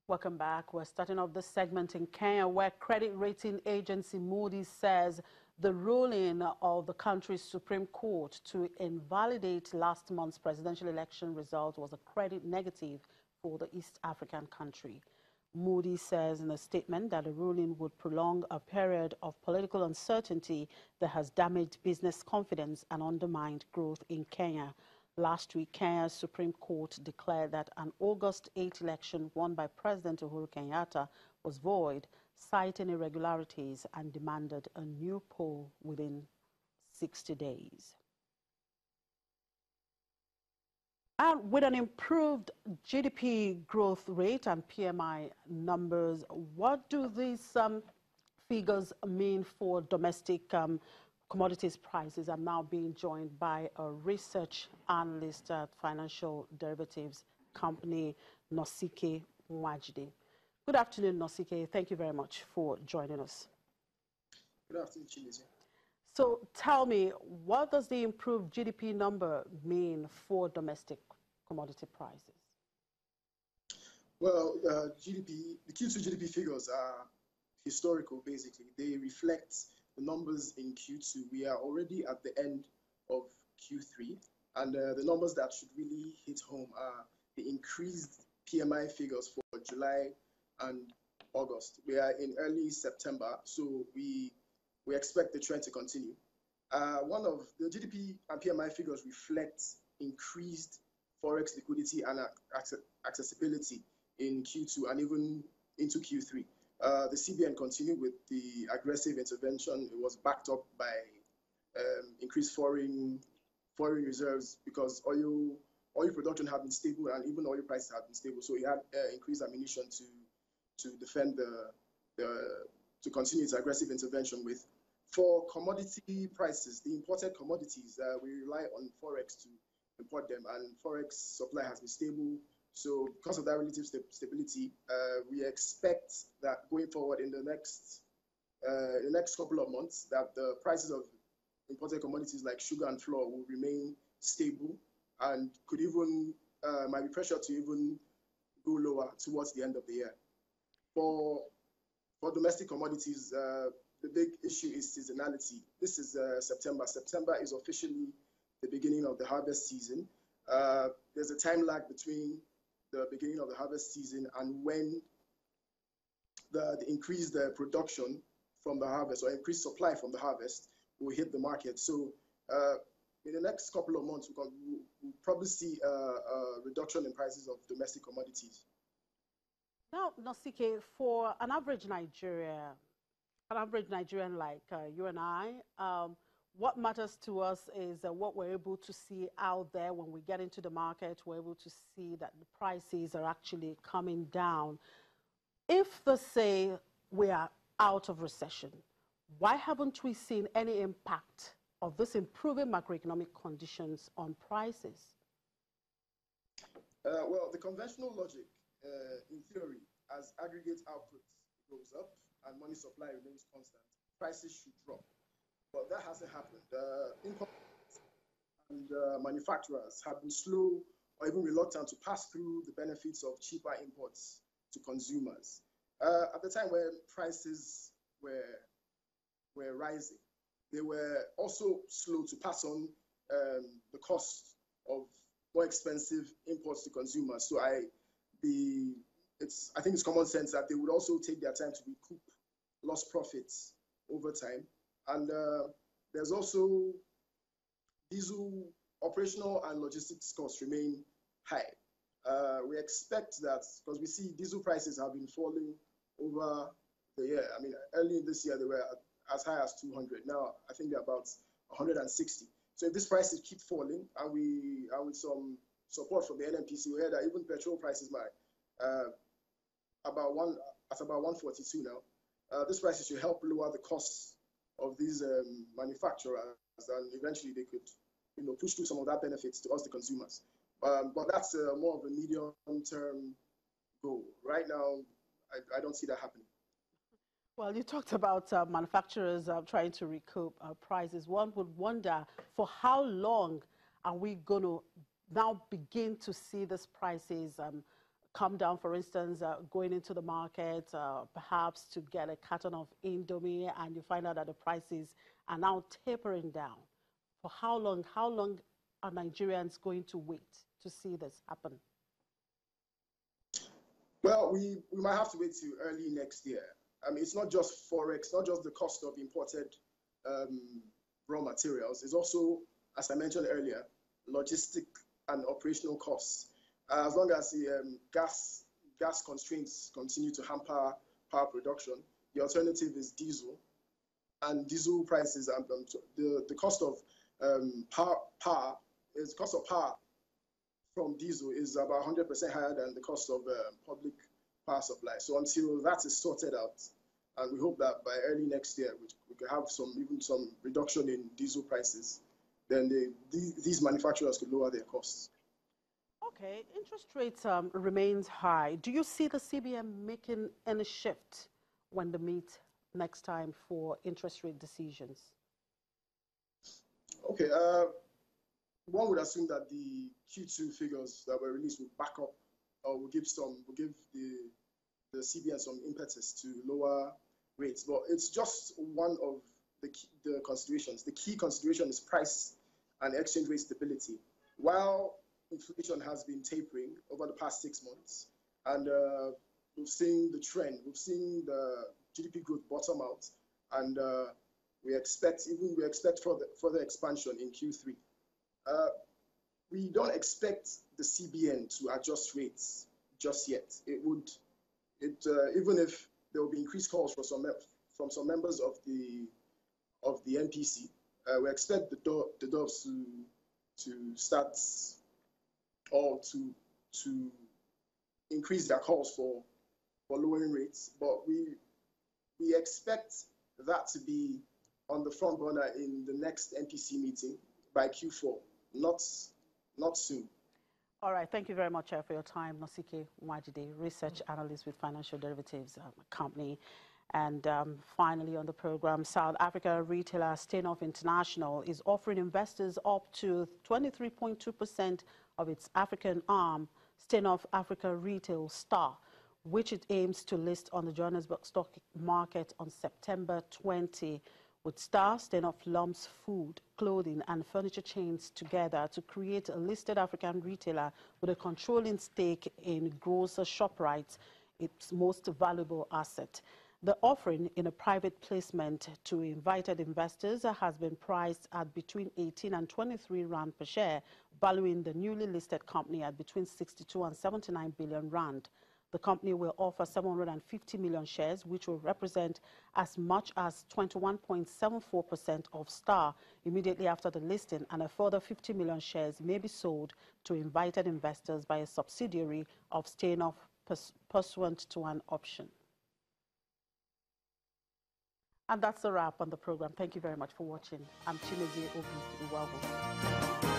Welcome back. We're starting off this segment in Kenya, where credit rating agency Moody's says the ruling of the country's Supreme Court to invalidate last month's presidential election result was a credit negative for the East African country. Moody's says in a statement that the ruling would prolong a period of political uncertainty that has damaged business confidence and undermined growth in Kenya. Last week, Kenya's Supreme Court declared that an August 8 election won by President Uhuru Kenyatta was void, citing irregularities, and demanded a new poll within 60 days. And with an improved GDP growth rate and PMI numbers, what do these figures mean for domestic commodities prices? I'm now being joined by a research analyst at financial derivatives company, Nosike Mwajide. Good afternoon, Nosike. Thank you very much for joining us. Good afternoon, Chilizia. So tell me, what does the improved GDP number mean for domestic commodity prices? Well, the Q2 GDP figures are historical, basically. They reflect the numbers in Q2. We are already at the end of Q3, and the numbers that should really hit home are the increased PMI figures for July and August. We are in early September, so we expect the trend to continue. One of the GDP and PMI figures reflect increased forex liquidity and accessibility in Q2 and even into Q3. The CBN continued with the aggressive intervention. It was backed up by increased foreign reserves because oil production had been stable and even oil prices had been stable. So it had increased ammunition to defend to continue its aggressive intervention with. For commodity prices, the imported commodities, we rely on forex to import them, and forex supply has been stable. So because of that relative stability, we expect that going forward in the next couple of months, that the prices of imported commodities like sugar and flour will remain stable and could even might be pressured to even go lower towards the end of the year. For domestic commodities, the big issue is seasonality. This is September. September is officially the beginning of the harvest season. There's a time lag between the beginning of the harvest season and when the increased production from the harvest or increased supply from the harvest will hit the market. So in the next couple of months, we'll probably see a reduction in prices of domestic commodities. Now, Nosike, for an average Nigerian like you and I, what matters to us is what we're able to see out there when we get into the market. We're able to see that the prices are actually coming down. If, let's say, we are out of recession, why haven't we seen any impact of this improving macroeconomic conditions on prices? Well, the conventional logic, in theory, as aggregate output goes up and money supply remains constant, prices should drop. But that hasn't happened. Importers and manufacturers have been slow or even reluctant to pass through the benefits of cheaper imports to consumers. At the time when prices were rising, they were also slow to pass on the cost of more expensive imports to consumers. So I think it's common sense that they would also take their time to recoup lost profits over time. And there's also diesel operational and logistics costs remain high. We expect that because we see diesel prices have been falling over the year. I mean, early this year, they were as high as 200. Now, I think they're about 160. So if these prices keep falling and with some support from the NNPC, we heard that even petrol prices might about 142 now. These prices should help lower the costs of these manufacturers, and eventually they could, push through some of that benefits to us, the consumers. But that's more of a medium-term goal. Right now, I don't see that happening. Well, you talked about manufacturers trying to recoup prices. One would wonder, for how long are we going to now begin to see these prices come down, for instance, going into the market, perhaps to get a carton of Indomie, and you find out that the prices are now tapering down. For how long? How long are Nigerians going to wait to see this happen? Well, we might have to wait till early next year. I mean, it's not just Forex, not just the cost of imported raw materials. It's also, as I mentioned earlier, logistic and operational costs. As long as the gas constraints continue to hamper power production, the alternative is diesel. And diesel prices, the cost of power from diesel is about 100% higher than the cost of public power supply. So until that is sorted out, and we hope that by early next year we could have even some reduction in diesel prices, then these manufacturers could lower their costs. Okay, interest rates remains high. Do you see the CBN making any shift when they meet next time for interest rate decisions? Okay, one would assume that the Q2 figures that were released will back up, or will give the CBN some impetus to lower rates. But it's just one of the considerations. The key consideration is price and exchange rate stability. While inflation has been tapering over the past 6 months, and we've seen the trend, we've seen the GDP growth bottom out, and we expect further expansion in Q3. We don't expect the CBN to adjust rates just yet. Even if there will be increased calls from some members of the NPC, we expect the doves to start or to increase their calls for lowering rates. But we expect that to be on the front burner in the next NPC meeting by Q4, not soon. All right, thank you very much for your time, Nosike Nwajide, research analyst with Financial Derivatives Company. And finally on the program, South Africa retailer Steinhoff International is offering investors up to 23.2% of its African arm, Steinhoff Africa Retail Star, which it aims to list on the Johannesburg stock market on September 20. With Star, Steinhoff lumps food, clothing and furniture chains together to create a listed African retailer with a controlling stake in grocer Shoprite, its most valuable asset. The offering in a private placement to invited investors has been priced at between 18 and 23 rand per share, valuing the newly listed company at between 62 and 79 billion rand. The company will offer 750 million shares, which will represent as much as 21.74% of Star immediately after the listing, and a further 50 million shares may be sold to invited investors by a subsidiary of Steinhoff pursuant to an option. And that's a wrap on the program. Thank you very much for watching. I'm Chimezie Obi Iwawo.